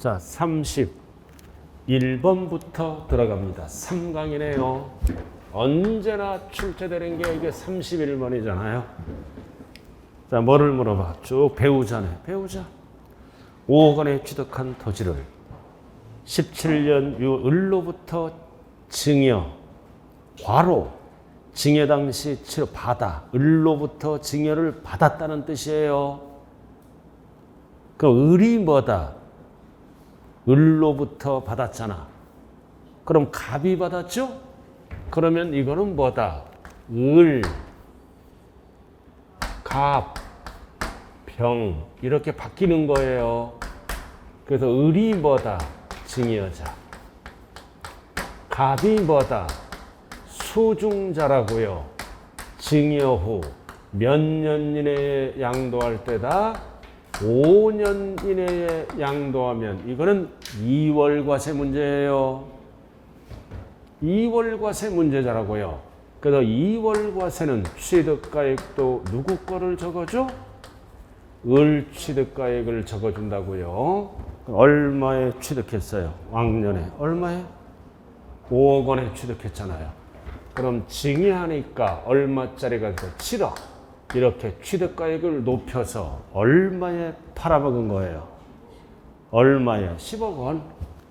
자, 31번부터 들어갑니다. 3강이네요. 언제나 출제되는 게 이게 31번이잖아요. 자, 뭐를 물어봐? 쭉 배우자네. 배우자. 5억 원에 취득한 토지를 17년 을로부터 증여, 과로, 증여 당시 받아, 을로부터 증여를 받았다는 뜻이에요. 그럼 을이 뭐다? 을로부터 받았잖아. 그럼 갑이 받았죠? 그러면 이거는 뭐다? 을, 갑, 병 이렇게 바뀌는 거예요. 그래서 을이 뭐다? 증여자. 갑이 뭐다? 수중자라고요. 증여 후 몇 년 이내에 양도할 때다? 5년 이내에 양도하면 이거는 2월과세 문제예요. 2월과세 문제자라고요. 그래서 2월과세는 취득가액도 누구 거를 적어줘? 을 취득가액을 적어준다고요. 얼마에 취득했어요? 왕년에. 얼마에? 5억 원에 취득했잖아요. 그럼 증여하니까 얼마짜리가 돼? 7억. 이렇게 취득가액을 높여서 얼마에 팔아먹은 거예요? 얼마에? 10억 원.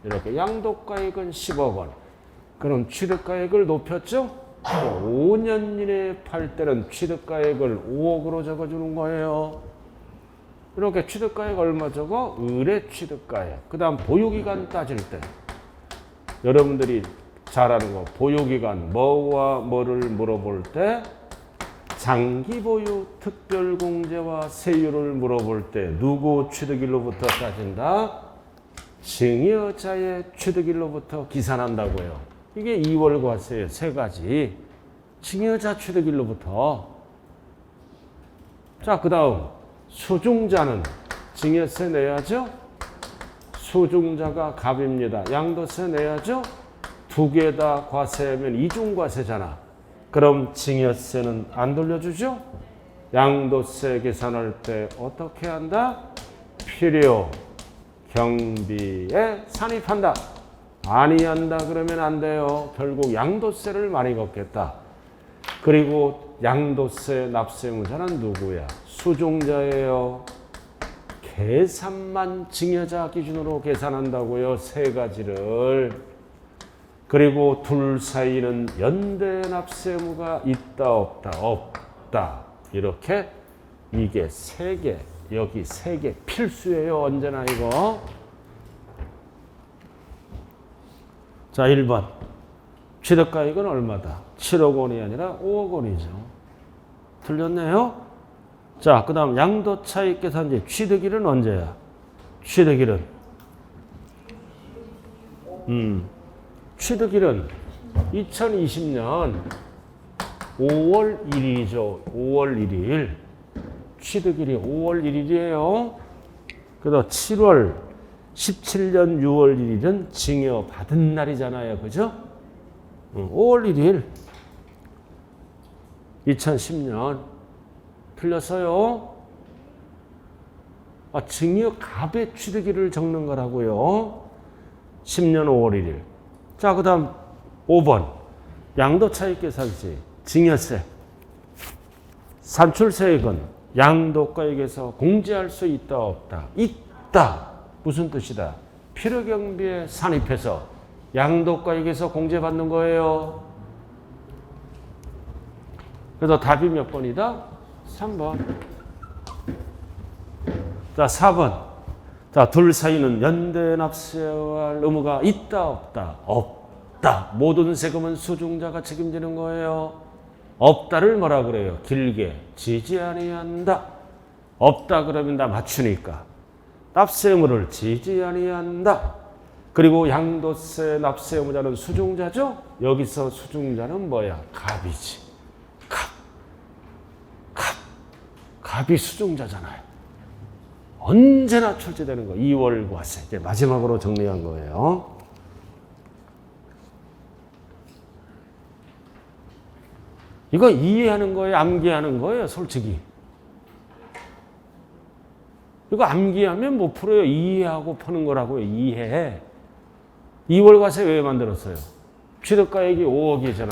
이렇게 양도가액은 10억 원. 그럼 취득가액을 높였죠? 5년 이내에 팔 때는 취득가액을 5억으로 적어주는 거예요. 이렇게 취득가액 얼마 적어? 을의 취득가액. 그 다음 보유기간 따질 때 여러분들이 잘 아는 거 보유기간 뭐와 뭐를 물어볼 때 장기보유 특별공제와 세율을 물어볼 때 누구 취득일로부터 따진다? 증여자의 취득일로부터 기산한다고요. 이게 2월 과세의 세 가지. 증여자 취득일로부터. 자, 그 다음 수중자는 증여세 내야죠? 수중자가 갑입니다. 양도세 내야죠? 두 개 다 과세하면 이중과세잖아. 그럼 증여세는 안 돌려주죠? 양도세 계산할 때 어떻게 한다? 필요 경비에 산입한다. 아니한다 그러면 안 돼요. 결국 양도세를 많이 걷겠다. 그리고 양도세 납세무자는 누구야? 수중자예요. 계산만 증여자 기준으로 계산한다고요. 세 가지를. 그리고 둘 사이는 연대 납세무가 있다 없다 없다. 이렇게 이게 세 개, 여기 세 개 필수예요. 언제나 이거. 자, 1번. 취득가액은 얼마다? 7억 원이 아니라 5억 원이죠. 틀렸네요. 자, 그 다음 양도차익 계산지 취득일은 언제야? 취득일은 취득일은 2020년 5월 1일이죠. 5월 1일. 취득일이 5월 1일이에요. 그래서 7월 17년 6월 1일은 증여 받은 날이잖아요. 그죠? 5월 1일. 2010년. 틀렸어요. 아, 증여 갑의 취득일을 적는 거라고요. 10년 5월 1일. 자, 그 다음 5번. 양도차익 계산시 증여세. 산출세액은 양도가액에서 공제할 수 있다 없다? 있다. 무슨 뜻이다? 필요경비에 산입해서 양도가액에서 공제받는 거예요. 그래서 답이 몇 번이다? 3번. 자, 4번. 자, 둘 사이는 연대 납세할 의무가 있다 없다? 없다. 모든 세금은 수중자가 책임지는 거예요. 없다를 뭐라 그래요? 길게 지지 아니한다. 없다 그러면 다 맞추니까. 납세 의무를 지지 아니한다. 그리고 양도세 납세 의무자는 수중자죠? 여기서 수중자는 뭐야? 갑이지. 갑이 수중자잖아요. 언제나 출제되는 거. 2월 과세. 이제 마지막으로 정리한 거예요. 이거 이해하는 거예요? 암기하는 거예요? 솔직히. 이거 암기하면 못 풀어요. 이해하고 푸는 거라고요. 이해. 2월 과세 왜 만들었어요? 취득가액이 5억이잖아.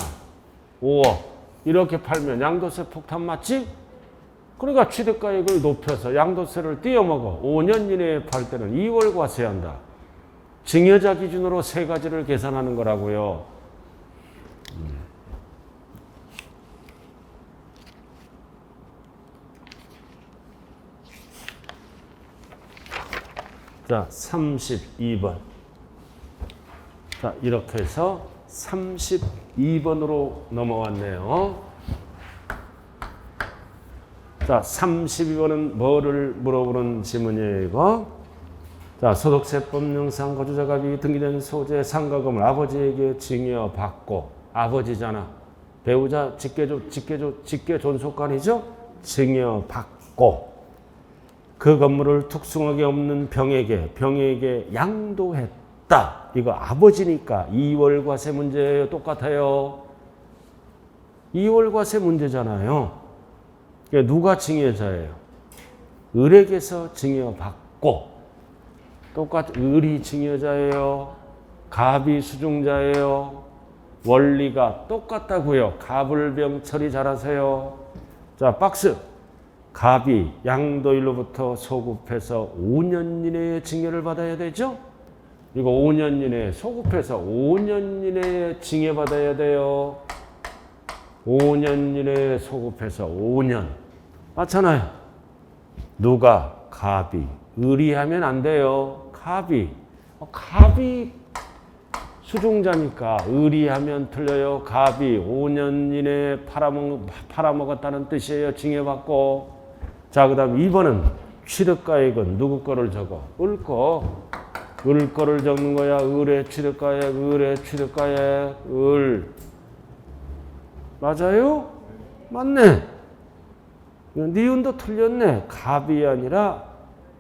5억. 이렇게 팔면 양도세 폭탄 맞지? 그러니까 취득가액을 높여서 양도세를 띄어먹어. 5년 이내에 팔 때는 2월 과세한다. 증여자 기준으로 세 가지를 계산하는 거라고요. 자, 32번. 자, 이렇게 해서 32번으로 넘어왔네요. 자, 32번은 뭐를 물어보는 질문이에요, 이거? 자, 소득세법령상 거주자가 등기된 소재 상가금을 아버지에게 증여받고, 아버지잖아. 배우자 직계존속관이죠? 증여받고, 그 건물을 특수하게 없는 병에게 양도했다. 이거 아버지니까 2월 과세 문제예요. 똑같아요. 2월 과세 문제잖아요. 누가 증여자예요? 을에게서 증여받고, 을이 증여자예요. 갑이 수중자예요. 원리가 똑같다고요. 갑을병 처리 잘하세요. 자, 박스. 갑이 양도일로부터 소급해서 5년 이내에 증여를 받아야 되죠? 이거 5년 이내에 소급해서 5년 이내에 증여받아야 돼요. 5년 이내에 소급해서 5년. 맞잖아요. 누가? 갑이. 을이 하면 안 돼요. 갑이. 갑이 수중자니까 을이 하면 틀려요. 갑이 5년 이내에 팔아먹었다는 뜻이에요. 증여받고. 자, 그 다음 2번은 취득가액은 누구 거를 적어? 을 거. 을 거를 적는 거야. 을의 취득가액, 을. 맞아요? 맞네. 니은도 틀렸네. 갑이 아니라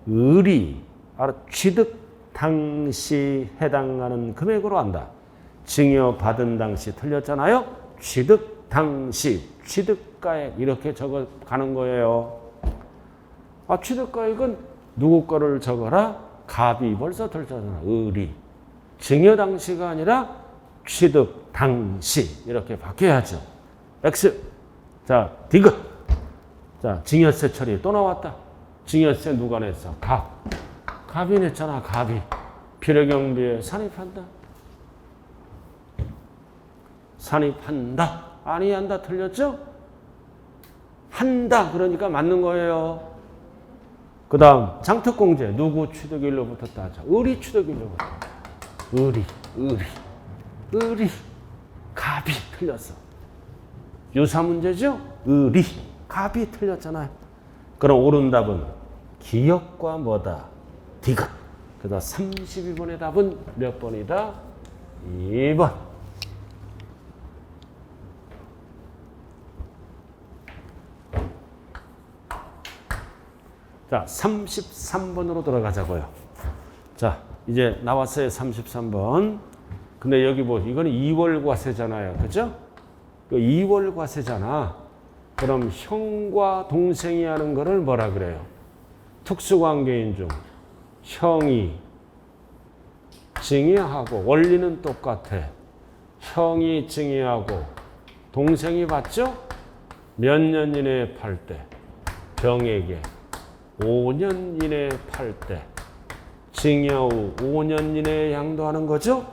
을이 취득 당시 해당하는 금액으로 한다. 증여받은 당시 틀렸잖아요. 취득 당시, 취득가액 이렇게 적어 가는 거예요. 취득가액은 누구 거를 적어라? 갑이 벌써 틀렸잖아. 을이. 증여 당시가 아니라 취득 당시 이렇게 바뀌어야죠. X. 자, 디귿. 자, 증여세 처리 또 나왔다. 증여세 누가 냈어? 갑이 냈잖아. 갑이. 필요경비에 산입한다. 산입한다. 아니 한다 틀렸죠? 한다. 그러니까 맞는 거예요. 그 다음 장특공제 누구 취득일로부터 따져? 을이 취득일로부터. 을이. 갑이 틀렸어. 유사 문제죠? 을이. 갑이 틀렸잖아요. 그럼 옳은 답은 기역과 뭐다? 디귿. 그다음 32번의 답은 몇 번이다? 2번. 자, 33번으로 들어가자고요. 자, 이제 나왔어요. 33번. 근데 여기 이거는 2월 과세잖아요. 그죠? 2월 과세잖아. 그럼 형과 동생이 하는 거를 뭐라 그래요? 특수관계인 중 형이 증여하고 원리는 똑같아. 형이 증여하고 동생이 받죠? 몇 년 이내에 팔 때? 병에게. 5년 이내에 팔 때. 증여 후 5년 이내에 양도하는 거죠?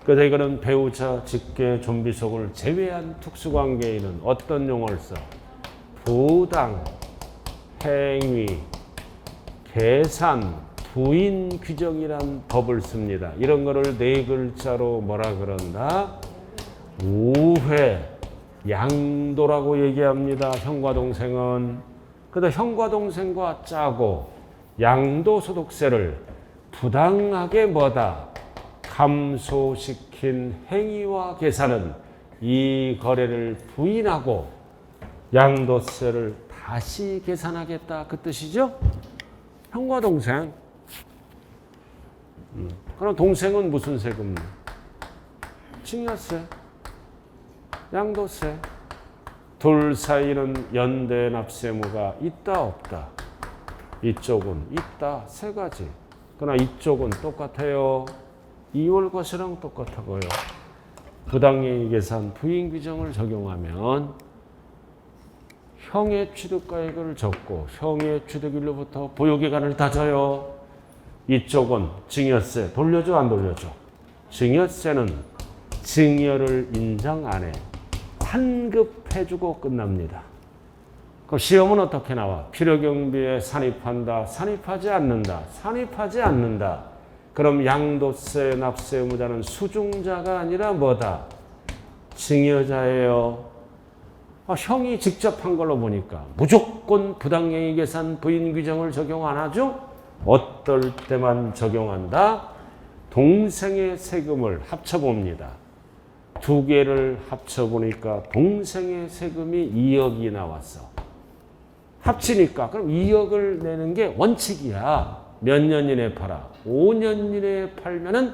그래서 이거는 배우자, 직계, 존비속을 제외한 특수관계인은 어떤 용어를 써? 부당, 행위, 계산, 부인 규정이란 법을 씁니다. 이런 거를 네 글자로 뭐라 그런다? 우회, 양도라고 얘기합니다. 형과 동생은. 그래서 형과 동생과 짜고 양도소득세를 부당하게 뭐다? 감소시킨 행위와 계산은 이 거래를 부인하고 양도세를 다시 계산하겠다. 그 뜻이죠? 형과 동생. 그럼 동생은 무슨 세금? 증여세, 양도세. 둘 사이는 연대 납세무가 있다 없다? 이쪽은 있다. 세 가지. 그러나 이쪽은 똑같아요. 이월과세랑 똑같아고요. 부당행위 계산 부인 규정을 적용하면 형의 취득가액을 적고 형의 취득일로부터 보유기간을 따져요. 이쪽은 증여세 돌려줘 안 돌려줘? 증여세는 증여를 인정 안 해. 환급해주고 끝납니다. 그럼 시험은 어떻게 나와? 필요경비에 산입한다. 산입하지 않는다. 산입하지 않는다. 그럼 양도세 납세 의무자는 수중자가 아니라 뭐다? 증여자예요. 형이 직접 한 걸로 보니까 무조건 부당행위 계산 부인 규정을 적용 안 하죠? 어떨 때만 적용한다? 동생의 세금을 합쳐봅니다. 두 개를 합쳐보니까 동생의 세금이 2억이 나왔어. 합치니까 그럼 2억을 내는 게 원칙이야. 몇 년 이내에 팔아? 5년 이내에 팔면은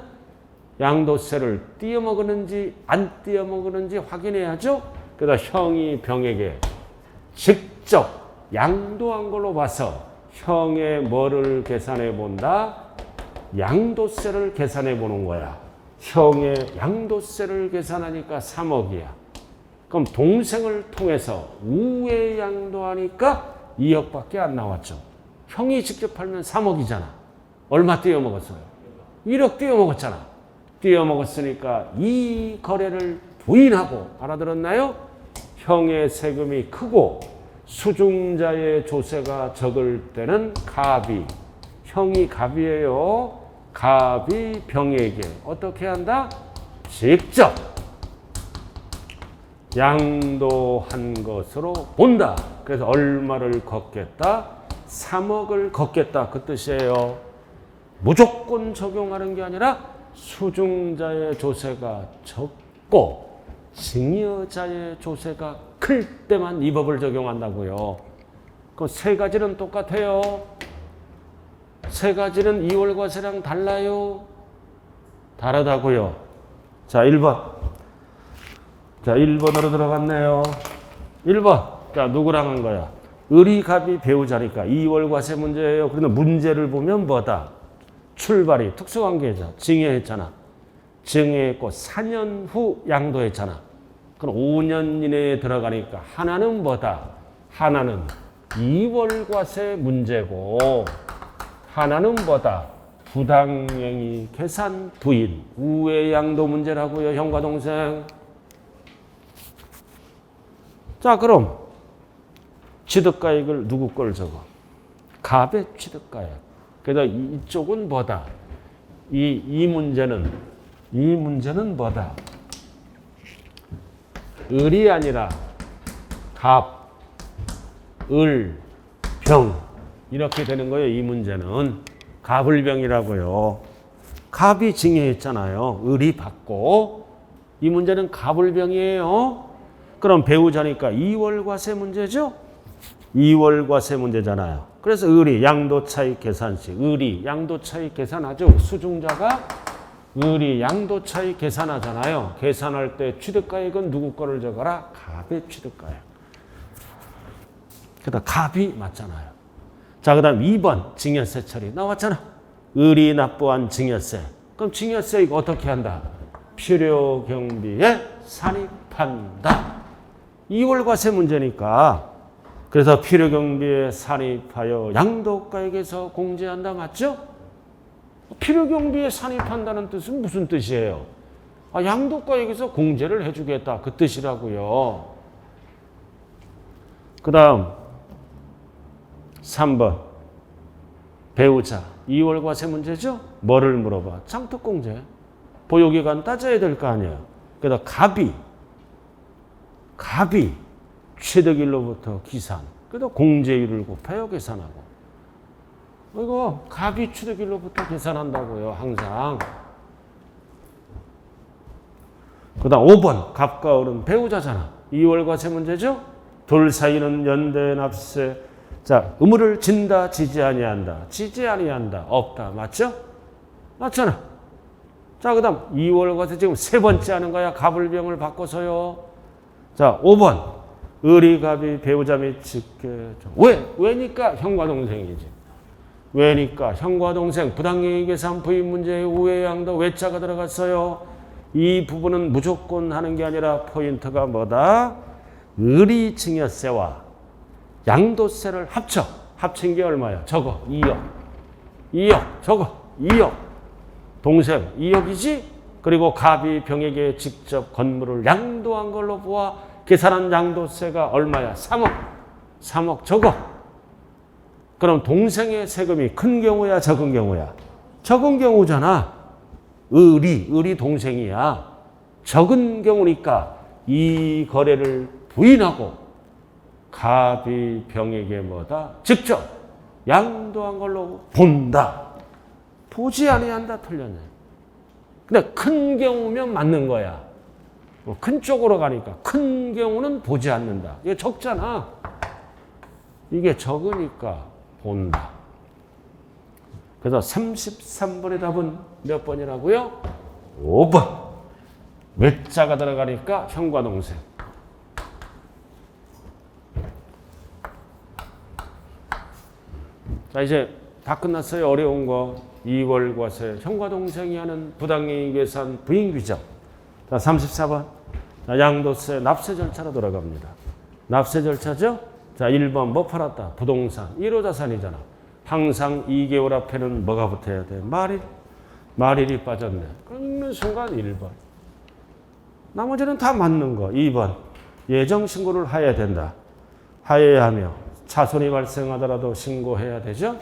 양도세를 띄어먹었는지 안 띄어먹었는지 확인해야죠. 그래서 형이 병에게 직접 양도한 걸로 봐서 형의 뭐를 계산해 본다? 양도세를 계산해 보는 거야. 형의 양도세를 계산하니까 3억이야. 그럼 동생을 통해서 우회 양도하니까 2억밖에 안 나왔죠. 형이 직접 팔면 3억이잖아. 얼마 띄어먹었어요? 1억 띄어먹었잖아. 띄어먹었으니까 이 거래를 부인하고, 알아들었나요? 형의 세금이 크고 수중자의 조세가 적을 때는 갑이, 형이 갑이에요. 갑이 병에게 어떻게 한다? 직접 양도한 것으로 본다. 그래서 얼마를 걷겠다? 3억을 걷겠다. 그 뜻이에요. 무조건 적용하는 게 아니라 수중자의 조세가 적고 증여자의 조세가 클 때만 이 법을 적용한다고요. 그 세 가지는 똑같아요. 세 가지는 2월과세랑 달라요. 다르다고요. 자, 1번. 자, 1번으로 들어갔네요. 1번. 자, 누구랑 한 거야? 을이갑이 배우자니까 2월과세 문제예요. 그런데 문제를 보면 뭐다? 출발이 특수관계자. 증여했잖아. 증여했고 4년 후 양도했잖아. 그럼 5년 이내에 들어가니까 하나는 뭐다? 하나는 2월과세 문제고 하나는 뭐다? 부당행위 계산 부인 우회 양도 문제라고요. 형과 동생. 자, 그럼 취득가액을 누구 걸 적어? 갑의 취득가액. 그래서 이쪽은 뭐다? 이 문제는 뭐다? 을이 아니라 갑, 을, 병 이렇게 되는 거예요. 이 문제는 갑을병이라고요. 갑이 증여했잖아요. 을이 받고 이 문제는 갑을병이에요. 그럼 배우자니까 2월과세 문제죠. 2월과세 문제잖아요. 그래서 을이 양도차익 계산시 을이 양도차익 계산하죠. 수중자가 을이 양도차익 계산하잖아요. 계산할 때 취득가액은 누구 거를 적어라? 갑의 취득가액. 그다음 갑이 맞잖아요. 자, 그다음 2번 증여세 처리 나왔잖아. 을이 납부한 증여세. 그럼 증여세 이거 어떻게 한다? 필요경비에 산입한다. 2월과세 문제니까. 그래서 필요경비에 산입하여 양도가액에서 공제한다. 맞죠? 필요경비에 산입한다는 뜻은 무슨 뜻이에요? 양도가액에서 공제를 해주겠다. 그 뜻이라고요. 그 다음 3번 배우자 2월과세 문제죠? 뭐를 물어봐? 장특공제. 보유기간 따져야 될 거 아니에요. 그래서 갑이 취득일로부터 기산. 그래서 공제율을 곱해요. 계산하고. 이거 갑이 취득일로부터 계산한다고요. 항상. 그 다음 5번 갑과 을은 배우자잖아. 2월과세 문제죠? 둘 사이는 연대 납세. 자, 의무를 진다, 지지 아니한다. 지지 아니한다. 없다. 맞죠? 맞잖아. 자, 그 다음 2월과세 지금 세 번째 하는 거야. 갑을병을 바꿔서요. 자, 5번 을이 갑이 배우자 및 직계. 왜니까 형과 동생이지. 왜니까 형과 동생 부당행위 계산 부인 문제에 우외 양도 외자가 들어갔어요. 이 부분은 무조건 하는 게 아니라 포인트가 뭐다? 의리증여세와 양도세를 합친 게 얼마야? 저거 2억. 2억 저거 2억. 동생 2억이지? 그리고 갑이 병에게 직접 건물을 양도한 걸로 보아 계산한 양도세가 얼마야? 3억. 3억 저거. 그럼 동생의 세금이 큰 경우야 적은 경우야? 적은 경우잖아. 의리 동생이야. 적은 경우니까 이 거래를 부인하고 갑이 병에게 뭐다? 직접 양도한 걸로 본다. 보지 아니한다 틀렸네. 근데 큰 경우면 맞는 거야. 큰 쪽으로 가니까 큰 경우는 보지 않는다. 이게 적잖아. 이게 적으니까 본다. 그래서 33번의 답은 몇 번이라고요? 5번. 외자가 들어가니까 형과 동생. 자, 이제 다 끝났어요. 어려운 거. 2월 과세, 형과 동생이 하는 부당행위 계산 부인 규정. 자, 34번. 자, 양도세 납세 절차로 돌아갑니다. 납세 절차죠? 자, 1번 뭐 팔았다? 부동산. 1호 자산이잖아. 항상 2개월 앞에는 뭐가 붙어야 돼? 말일이 빠졌네. 그러는 순간 1번. 나머지는 다 맞는 거. 2번. 예정 신고를 해야 된다. 하여야 하며 차손이 발생하더라도 신고해야 되죠?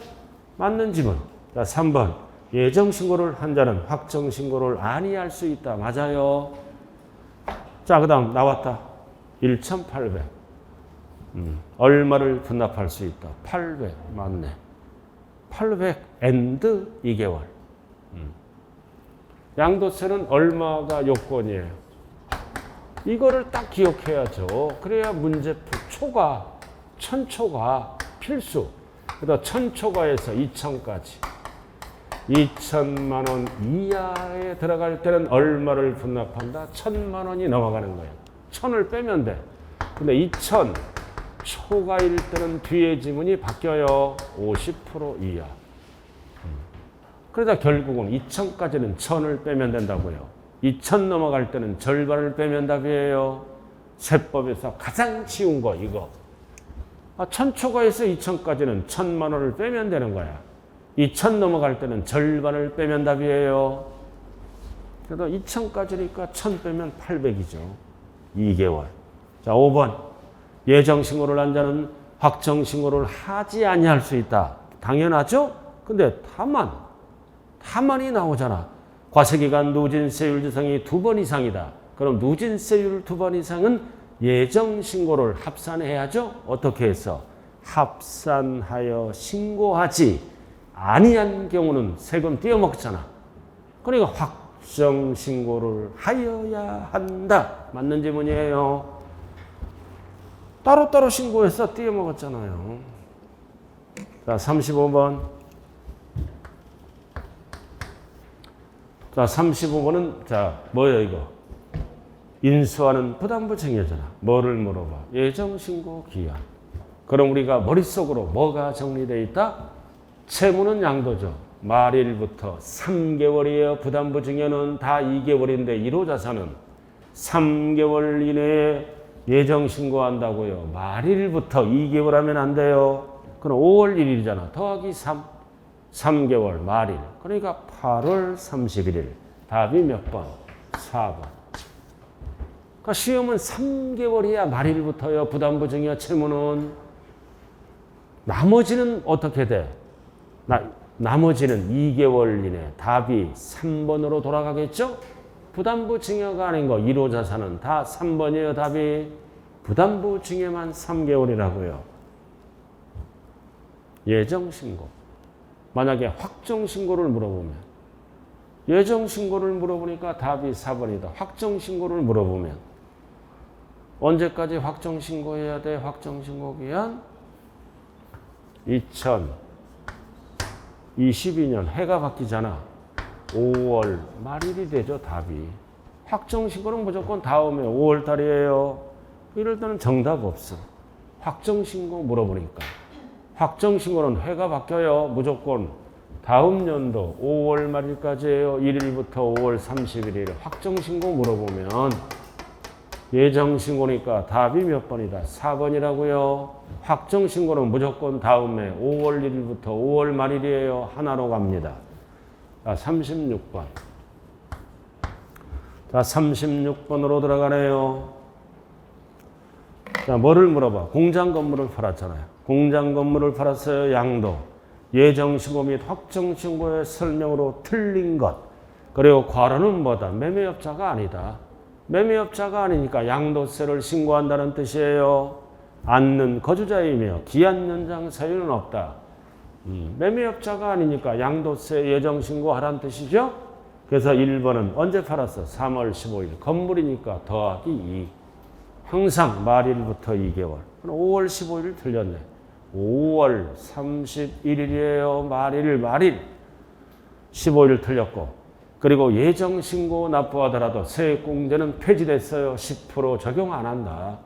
맞는 지문. 자, 3번. 예정 신고를 한 자는 확정 신고를 아니할 수 있다. 맞아요. 자, 그 다음 나왔다. 1,800. 얼마를 분납할 수 있다. 800. 맞네. 800 and 2개월. 양도세는 얼마가 요건이에요? 이거를 딱 기억해야죠. 그래야 문제 천초과 필수. 그래서 천초과에서 2천까지. 2천만 원 이하에 들어갈 때는 얼마를 분납한다? 1,000만 원이 넘어가는 거예요. 1,000을 빼면 돼. 근데 2천 초과일 때는 뒤에 지문이 바뀌어요. 50% 이하. 그러다 결국은 2천까지는 1,000을 빼면 된다고요. 2천 넘어갈 때는 절반을 빼면 답이에요. 세법에서 가장 쉬운 거 이거. 1,000 초과해서 2천까지는 1,000만 원을 빼면 되는 거야. 2천 넘어갈 때는 절반을 빼면 답이에요. 그래도 2천까지니까 1,000 빼면 800이죠. 2개월. 자, 5번. 예정신고를 한 자는 확정신고를 하지 아니할 수 있다. 당연하죠? 근데 다만이 나오잖아. 과세기간 누진세율 지상이 2번 이상이다. 그럼 누진세율 2번 이상은 예정신고를 합산해야죠? 어떻게 해서? 합산하여 신고하지 아니한 경우는 세금 띄어먹잖아. 그러니까 확정신고를 하여야 한다. 맞는 지문이에요. 따로따로 신고해서 띄어먹었잖아요. 자, 35번. 자, 35번은 자, 뭐예요 이거? 인수하는 부담부 증여잖아. 뭐를 물어봐? 예정신고 기한. 그럼 우리가 머릿속으로 뭐가 정리되어 있다? 채무는 양도죠. 말일부터 3개월이에요. 부담부 증여는 다 2개월인데 1호 자산은 3개월 이내에 예정신고한다고요. 말일부터 2개월 하면 안 돼요. 그럼 5월 1일이잖아. 더하기 3개월 말일. 그러니까 8월 31일. 답이 몇 번? 4번. 그러니까 시험은 3개월이야. 말일부터요. 부담부 증여 채무는. 나머지는 어떻게 돼? 나머지는 2개월 이내. 답이 3번으로 돌아가겠죠? 부담부 증여가 아닌 거 1호 자산은 다 3번이에요. 답이. 부담부 증여만 3개월이라고요. 예정신고. 만약에 확정신고를 물어보면 예정신고를 물어보니까 답이 4번이다. 확정신고를 물어보면 언제까지 확정신고해야 돼? 확정신고 기한 2022년 해가 바뀌잖아. 5월 말일이 되죠. 답이. 확정신고는 무조건 다음에 5월 달이에요. 이럴 때는 정답 없어. 확정신고 물어보니까. 확정신고는 해가 바뀌어요. 무조건. 다음 연도 5월 말일까지예요. 1일부터 5월 31일. 확정신고 물어보면 예정신고니까 답이 몇 번이다? 4번이라고요. 확정신고는 무조건 다음에 5월 1일부터 5월 말일이에요. 하나로 갑니다. 자, 36번. 자, 36번으로 들어가네요. 자, 뭐를 물어봐? 공장 건물을 팔았잖아요. 공장 건물을 팔았어요. 양도. 예정신고 및 확정신고의 설명으로 틀린 것. 그리고 과로는 뭐다? 매매업자가 아니다. 매매업자가 아니니까 양도세를 신고한다는 뜻이에요. 않는 거주자이며 기한 연장 사유는 없다. 매매업자가 아니니까 양도세 예정신고하라는 뜻이죠. 그래서 1번은 언제 팔았어? 3월 15일. 건물이니까 더하기 2. 항상 말일부터 2개월. 5월 15일 틀렸네. 5월 31일이에요. 말일. 15일 틀렸고. 그리고 예정신고 납부하더라도 세액공제는 폐지됐어요. 10% 적용 안 한다.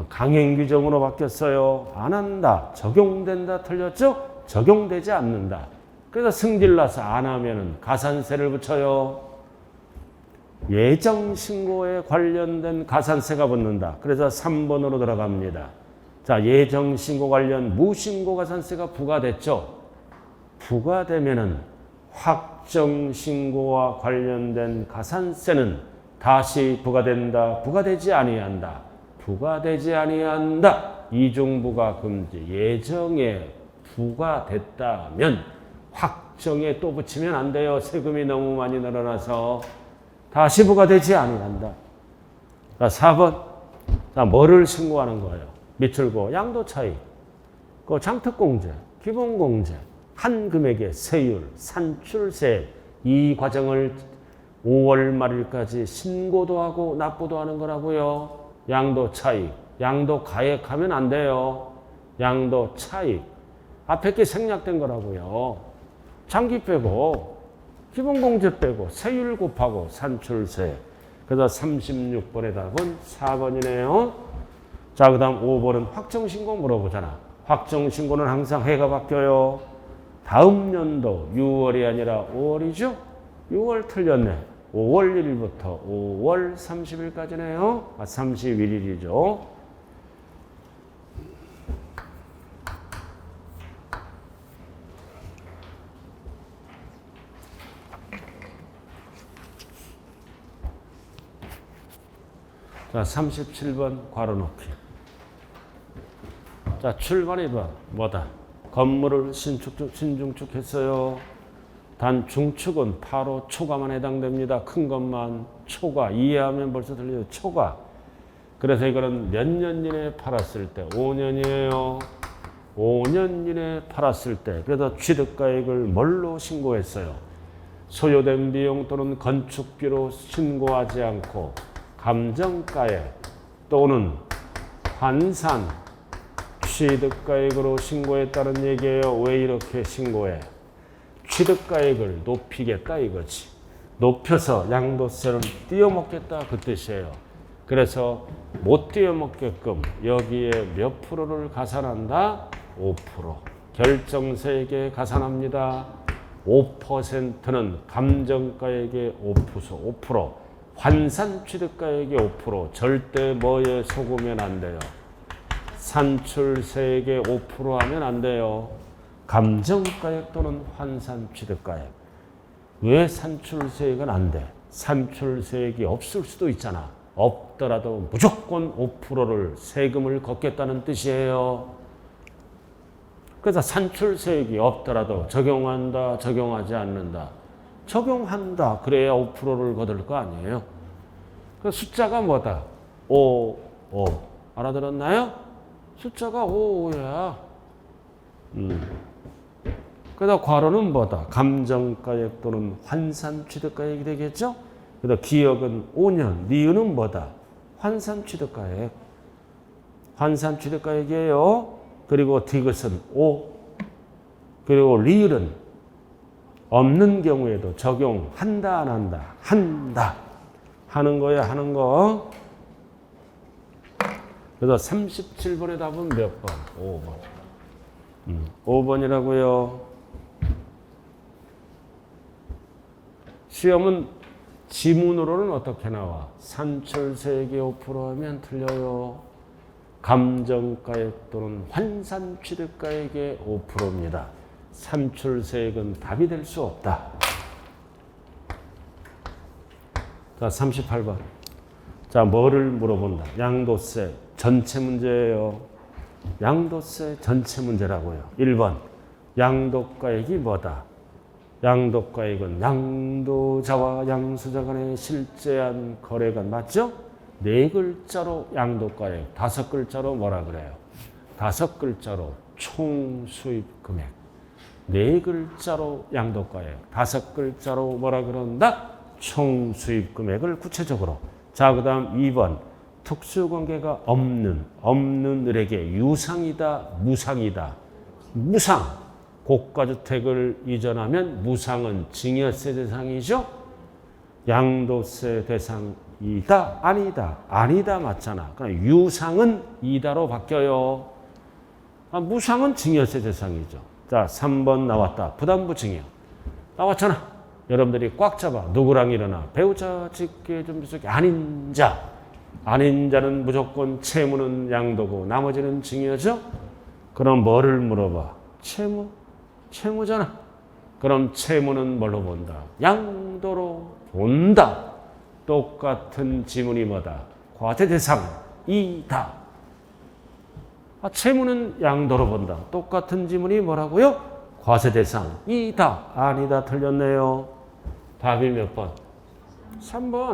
강행규정으로 바뀌었어요. 안 한다. 적용된다. 틀렸죠? 적용되지 않는다. 그래서 승질나서 안 하면은 가산세를 붙여요. 예정신고에 관련된 가산세가 붙는다. 그래서 3번으로 들어갑니다. 자, 예정신고 관련 무신고 가산세가 부과됐죠. 부과되면은 확정신고와 관련된 가산세는 다시 부과된다. 부과되지 아니한다. 부과되지 아니한다. 이중부과 금지. 예정에 부과됐다면 확정에 또 붙이면 안 돼요. 세금이 너무 많이 늘어나서 다시 부과되지 아니한다. 자, 4번. 자, 뭐를 신고하는 거예요? 미출고, 양도 차익, 그 장특공제, 기본공제, 한 금액의 세율, 산출세 이 과정을 5월 말일까지 신고도 하고 납부도 하는 거라고요. 양도 차익, 양도 가액하면 안 돼요. 양도 차익. 앞에 게 생략된 거라고요. 장기 빼고 기본공제 빼고 세율 곱하고 산출세. 그래서 36번의 답은 4번이네요. 자, 그 다음 5번은 확정신고 물어보잖아. 확정신고는 항상 해가 바뀌어요. 다음 연도 6월이 아니라 5월이죠? 6월 틀렸네. 5월 1일부터 5월 30일까지네요. 31일이죠. 자, 37번 괄호 넣기. 자, 출발이 뭐다? 건물을 신중축했어요. 단 중축은 바로 초과만 해당됩니다. 큰 것만 초과. 이해하면 벌써 들려요. 초과. 그래서 이거는 몇 년 이내에 팔았을 때? 5년이에요. 5년 이내에 팔았을 때. 그래서 취득가액을 뭘로 신고했어요? 소요된 비용 또는 건축비로 신고하지 않고 감정가액 또는 환산 취득가액으로 신고했다는 얘기예요. 왜 이렇게 신고해? 취득가액을 높이겠다 이거지. 높여서 양도세를 띄어먹겠다 그 뜻이에요. 그래서 못 띄어먹게끔 여기에 몇 프로를 가산한다? 5%. 결정세액에 가산합니다. 5%는 감정가액의 5%. 환산 취득가액의 5%. 절대 뭐에 속으면 안 돼요. 산출세액의 5% 하면 안 돼요. 감정가액 또는 환산 취득가액. 왜 산출세액은 안 돼? 산출세액이 없을 수도 있잖아. 없더라도 무조건 5%를 세금을 걷겠다는 뜻이에요. 그래서 산출세액이 없더라도 적용한다, 적용하지 않는다. 적용한다. 그래야 5%를 거둘 거 아니에요. 그 숫자가 뭐다? 5. 알아들었나요? 숫자가 5야. 그래서 괄호는 뭐다? 감정가액 또는 환산 취득가액이 되겠죠? 그래서 기억은 5년, 니은은 뭐다? 환산 취득가액. 환산 취득가액이에요. 그리고 디귿은 5. 그리고 리을은 없는 경우에도 적용한다, 안 한다? 한다. 하는 거야, 하는 거. 그래서 37번의 답은 몇 번? 5번. 5번이라고요. 시험은 지문으로는 어떻게 나와? 산출세액이 5% 하면 틀려요. 감정가액 또는 환산취득가액의 5%입니다. 산출세액은 답이 될 수 없다. 자, 38번. 자, 뭐를 물어본다? 양도세 전체 문제예요. 양도세 전체 문제라고요. 1번. 양도가액이 뭐다? 양도가액은 양도자와 양수자 간의 실제한 거래간 맞죠? 4글자로 양도가액, 5글자로 뭐라 그래요? 5글자로 총수입금액. 4글자로 양도가액, 5글자로 뭐라 그런다? 총수입금액을 구체적으로. 자, 그 다음 2번. 특수관계가 없는 을에게 유상이다, 무상이다. 무상. 고가주택을 이전하면 무상은 증여세 대상이죠. 양도세 대상이다, 아니다. 아니다 맞잖아. 그럼 유상은 이다로 바뀌어요. 무상은 증여세 대상이죠. 자, 3번 나왔다. 부담부 증여. 나왔잖아. 여러분들이 꽉 잡아. 누구랑 일어나? 배우자, 직계, 좀비속이 아닌 자. 아닌 자는 무조건 채무는 양도고 나머지는 증여죠. 그럼 뭐를 물어봐? 채무잖아. 그럼 채무는 뭘로 본다? 양도로 본다. 똑같은 지문이 뭐다? 과세 대상이다. 채무는 양도로 본다. 똑같은 지문이 뭐라고요? 과세 대상이다. 아니다. 틀렸네요. 답이 몇 번? 3번.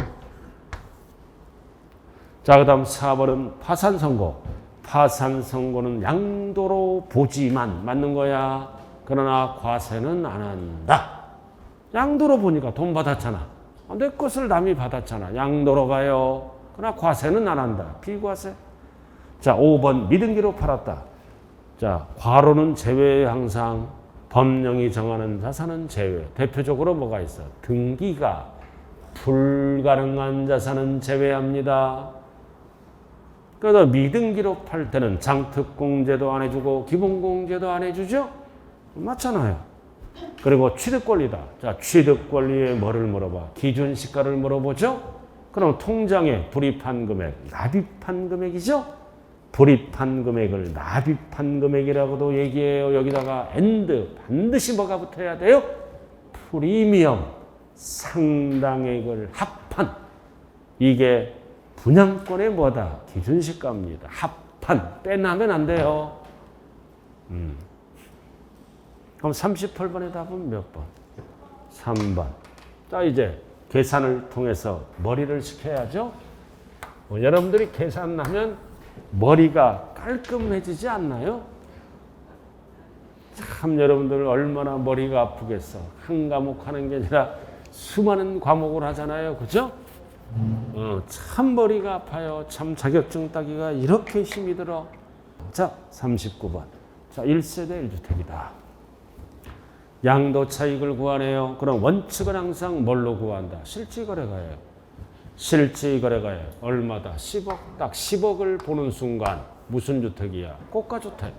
자, 그 다음 4번은 파산선고. 파산선고는 양도로 보지만 맞는 거야. 그러나 과세는 안 한다. 양도로 보니까 돈 받았잖아. 내 것을 남이 받았잖아. 양도로 가요. 그러나 과세는 안 한다. 비과세. 자, 5번 미등기로 팔았다. 자, 과로는 제외. 항상 법령이 정하는 자산은 제외. 대표적으로 뭐가 있어? 등기가 불가능한 자산은 제외합니다. 그래서 미등기로 팔 때는 장특공제도 안 해주고 기본공제도 안 해주죠? 맞잖아요. 그리고 취득권리다. 자, 취득권리에 뭐를 물어봐? 기준시가를 물어보죠? 그럼 통장에 불입한 금액, 납입한 금액이죠? 불입한 금액을 납입한 금액이라고도 얘기해요. 여기다가 and 반드시 뭐가 붙어야 돼요? 프리미엄, 상당액을 합한. 이게 분양권의 뭐다? 기준시가입니다. 합한. 빼나면 안 돼요. 그럼 38번의 답은 몇 번? 3번. 자, 이제 계산을 통해서 머리를 식혀야죠. 여러분들이 계산하면 머리가 깔끔해지지 않나요? 참 여러분들 얼마나 머리가 아프겠어. 한 과목 하는 게 아니라 수많은 과목을 하잖아요. 그죠? 참 머리가 아파요. 참 자격증 따기가 이렇게 힘이 들어. 자, 39번. 자, 1세대 1주택이다. 양도 차익을 구하네요. 그럼 원칙은 항상 뭘로 구한다? 실질거래가예요. 실질거래가예요. 얼마다? 10억. 딱 10억을 보는 순간 무슨 주택이야? 고가주택.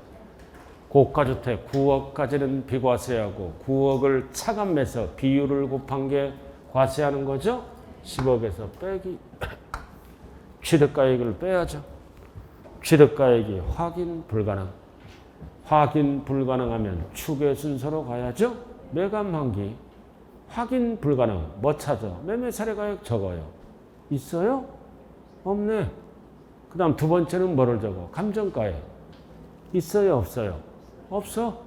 고가주택 9억까지는 비과세하고 9억을 차감해서 비율을 곱한 게 과세하는 거죠. 10억에서 빼기. 취득가액을 빼야죠. 취득가액이 확인 불가능. 확인 불가능하면 추계 순서로 가야죠. 매감환기. 확인 불가능. 뭐 찾아? 매매 사례가액 적어요. 있어요? 없네. 그 다음 두 번째는 뭐를 적어? 감정가액. 있어요? 없어요? 없어?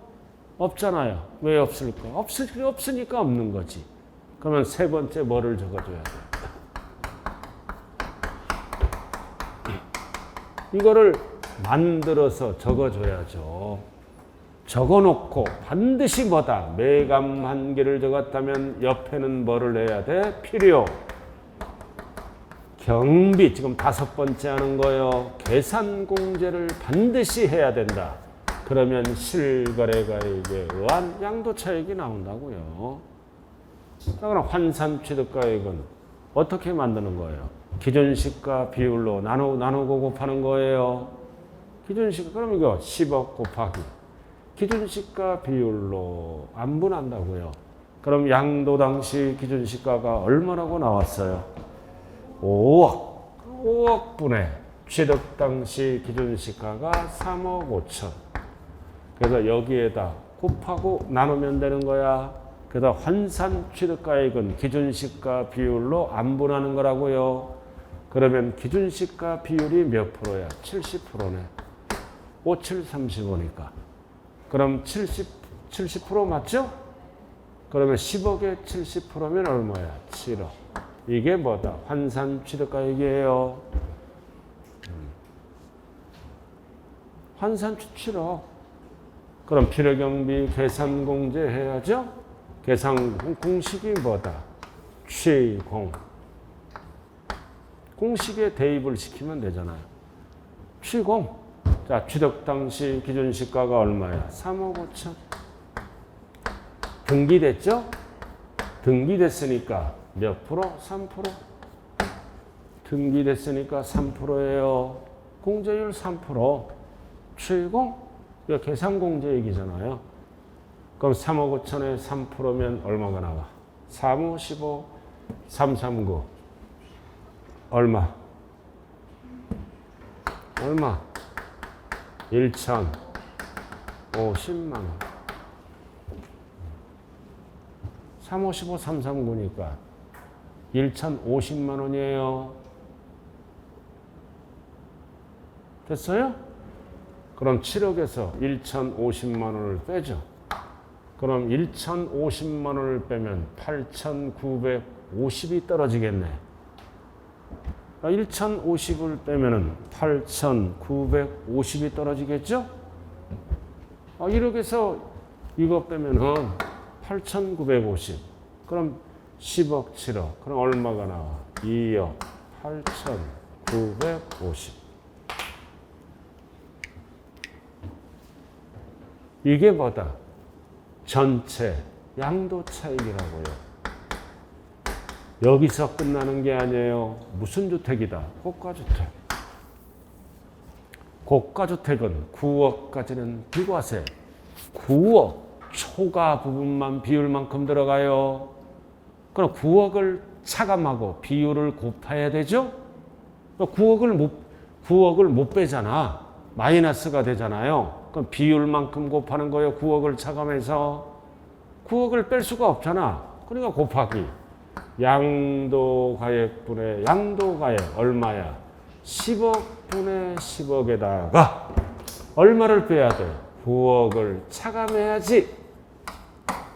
없잖아요. 왜 없을까? 없으니까 없는 거지. 그러면 세 번째 뭐를 적어줘야 돼? 이거를 만들어서 적어줘야죠. 적어놓고 반드시 뭐다? 매감 한계를 적었다면 옆에는 뭐를 해야 돼? 필요. 경비. 지금 5번째 하는 거예요. 계산공제를 반드시 해야 된다. 그러면 실거래가액에 의한 양도차익이 나온다고요. 그럼 환산취득가액은 어떻게 만드는 거예요? 기준시가 비율로 나누고 곱하는 거예요. 기준시가 그럼 이거 10억 곱하기 기준시가 비율로 안분한다고요. 그럼 양도 당시 기준시가가 얼마라고 나왔어요? 5억 분의 취득 당시 기준시가가 3억 5천. 그래서 여기에다 곱하고 나누면 되는 거야. 그래서 환산 취득가액은 기준시가 비율로 안분하는 거라고요. 그러면 기준시가 비율이 몇 프로야? 70%네. 5, 7, 35니까. 그럼 70% 맞죠? 그러면 10억에 70%면 얼마야? 7억. 이게 뭐다? 환산 취득가액이에요. 환산 7억. 그럼 필요경비 계산 공제 해야죠? 계산 공식이 뭐다? 취공. 공식에 대입을 시키면 되잖아요. 취공. 자, 취득 당시 기준시가가 얼마야? 3억 5천. 등기됐죠? 등기됐으니까 몇 프로? 3%. 등기됐으니까 3%예요. 공제율 3%. 취공? 이거 계산공제액이잖아요. 그럼 3억 5천에 3%면 얼마가 나와? 3, 5, 15, 3, 3, 9. 얼마? 얼마? 1,050만 원. 3, 5, 15, 3, 3, 9니까 1,050만 원이에요. 됐어요? 그럼 7억에서 1,050만 원을 빼죠. 그럼 1,050만 원을 빼면 8,950이 떨어지겠네. 1,050을 빼면 8,950이 떨어지겠죠? 1억에서 이거 빼면 8,950. 그럼 10억, 7억. 그럼 얼마가 나와? 2억 8,950. 이게 뭐다? 전체 양도 차익이라고요. 여기서 끝나는 게 아니에요. 무슨 주택이다? 고가주택. 고가주택은 9억까지는 비과세. 9억 초과 부분만 비율만큼 들어가요. 그럼 9억을 차감하고 비율을 곱해야 되죠? 9억을 못 빼잖아. 마이너스가 되잖아요. 그럼 비율만큼 곱하는 거예요. 9억을 차감해서. 9억을 뺄 수가 없잖아. 그러니까 곱하기. 양도가액분의 양도가액 얼마야? 10억 분의 10억에다가 얼마를 빼야 돼? 9억을 차감해야지.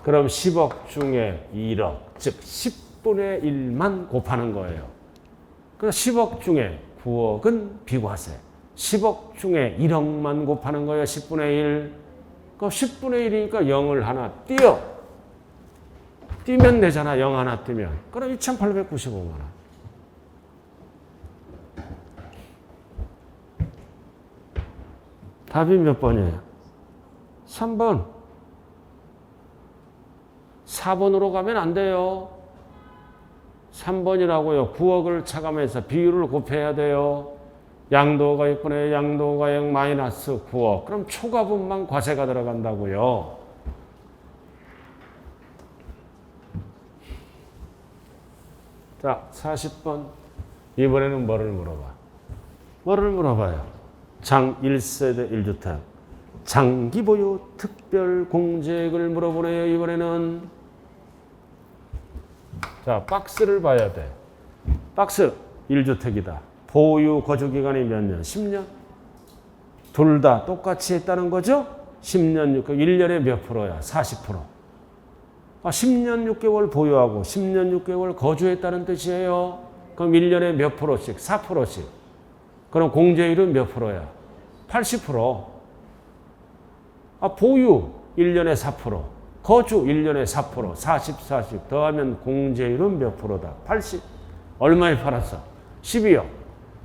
그럼 10억 중에 1억, 즉 10분의 1만 곱하는 거예요. 그래서 10억 중에 9억은 비과세. 10억 중에 1억만 곱하는 거예요. 10분의 1. 그럼 10분의 1이니까 0을 하나 띄어. 띄면 되잖아. 0 하나 띄면. 그럼 2,895만 원. 답이 몇 번이에요? 3번. 4번으로 가면 안 돼요. 3번이라고요. 9억을 차감해서 비율을 곱해야 돼요. 양도가액분의 양도가액 마이너스 9억. 그럼 초과분만 과세가 들어간다고요. 자, 40번. 이번에는 뭐를 물어봐? 뭐를 물어봐요? 장 1세대 1주택. 장기 보유 특별 공제액을 물어보네요. 이번에는. 자, 박스를 봐야 돼. 박스 1주택이다. 보유 거주기간이 몇 년? 10년. 둘 다 똑같이 했다는 거죠? 10년 6개월. 1년에 몇 프로야? 40%. 10년 6개월 보유하고 10년 6개월 거주했다는 뜻이에요. 그럼 1년에 몇 프로씩? 4%씩. 그럼 공제율은 몇 프로야? 80%. 보유 1년에 4%. 거주 1년에 4%. 40 더하면 공제율은 몇 프로다? 80. 얼마에 팔았어? 12억.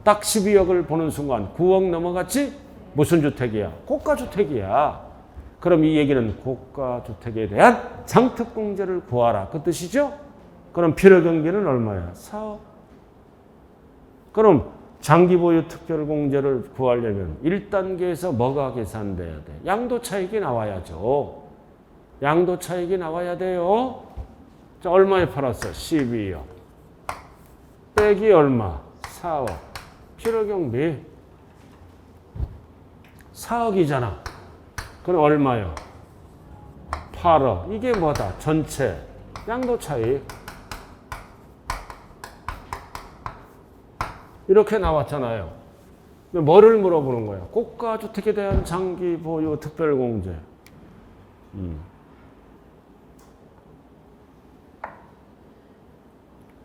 딱 12억을 보는 순간 9억 넘어갔지? 무슨 주택이야? 고가주택이야. 그럼 이 얘기는 고가주택에 대한 장특공제를 구하라. 그 뜻이죠? 그럼 필요경비는 얼마야? 4억. 그럼 장기 보유 특별공제를 구하려면 1단계에서 뭐가 계산돼야 돼? 양도차익이 나와야죠. 양도차익이 나와야 돼요. 자, 얼마에 팔았어? 12억. 빼기 얼마? 4억. 필요경비 4억이잖아. 그럼 얼마요? 8억. 이게 뭐다? 전체 양도차익. 이렇게 나왔잖아요. 뭐를 물어보는 거야? 고가주택에 대한 장기 보유 특별공제.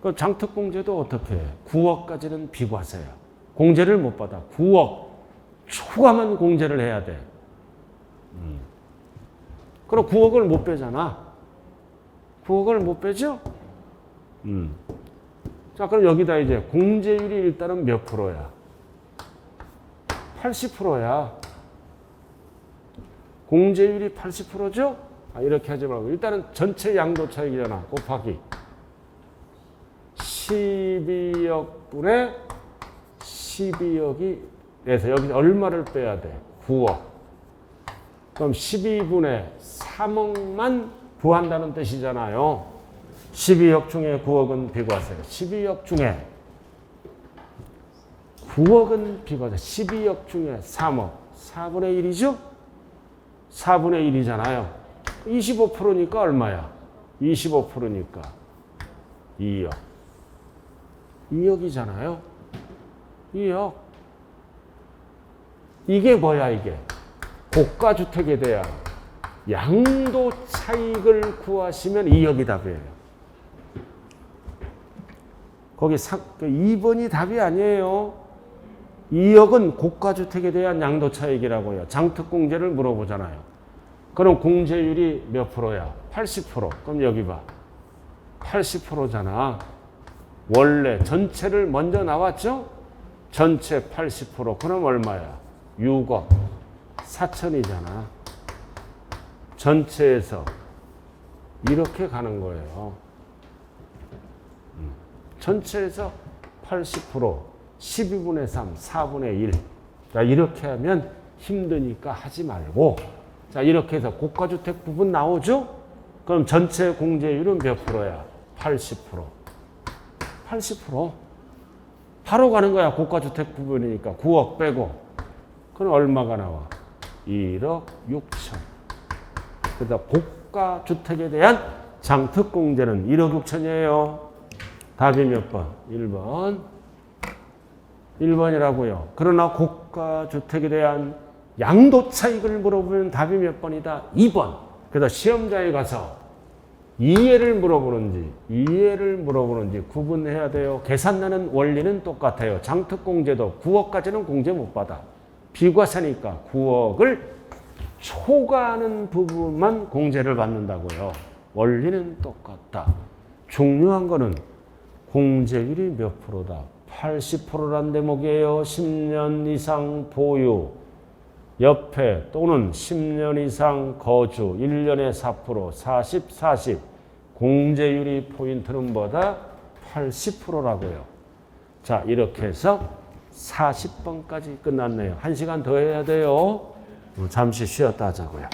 그 장특공제도 어떻게 해? 9억까지는 비과세야. 공제를 못 받아. 9억 초과만 공제를 해야 돼. 그럼 9억을 못 빼잖아. 9억을 못 빼죠? 자, 그럼 여기다 이제 공제율이 일단은 몇 프로야? 80%야. 공제율이 80%죠? 이렇게 하지 말고 일단은 전체 양도차익이잖아. 곱하기 12억 분의 12억이 돼서 여기서 얼마를 빼야 돼? 9억. 그럼 12분의 3억만 구한다는 뜻이잖아요. 12억 중에 9억은 비과세. 12억 중에 9억은 비과세. 12억 중에 3억. 4분의 1이죠? 4분의 1이잖아요. 25%니까 얼마야? 25%니까 2억. 2억이잖아요. 2억. 이게 뭐야 이게? 고가주택에 대한 양도 차익을 구하시면 2억이 답이에요. 거기 2번이 답이 아니에요. 2억은 고가주택에 대한 양도 차익이라고요. 장특공제를 물어보잖아요. 그럼 공제율이 몇 프로야? 80%. 그럼 여기 봐. 80%잖아. 원래 전체를 먼저 나왔죠? 전체 80%. 그럼 얼마야? 6억 4천이잖아. 전체에서 이렇게 가는 거예요. 전체에서 80%, 12분의 3, 4분의 1. 자, 이렇게 하면 힘드니까 하지 말고. 자, 이렇게 해서 고가주택 부분 나오죠? 그럼 전체 공제율은 몇 프로야? 80%. 80%. 바로 가는 거야. 고가주택 부분이니까. 9억 빼고. 그럼 얼마가 나와? 1억 6천. 그래서 고가주택에 대한 장특공제는 1억 6천이에요. 답이 몇 번? 1번. 1번이라고요. 그러나 고가주택에 대한 양도차익을 물어보면 답이 몇 번이다? 2번. 그래서 시험장에 가서 이해를 물어보는지 구분해야 돼요. 계산나는 원리는 똑같아요. 장특공제도 9억까지는 공제 못 받아. 비과세니까 9억을 초과하는 부분만 공제를 받는다고요. 원리는 똑같다. 중요한 거는 공제율이 몇 프로다? 80%란 대목이에요. 10년 이상 보유, 옆에 또는 10년 이상 거주, 1년에 4%, 40, 40. 공제율이 포인트는 뭐다? 80%라고요. 자, 이렇게 해서 40번까지 끝났네요. 1시간 더 해야 돼요. 잠시 쉬었다 하자고요.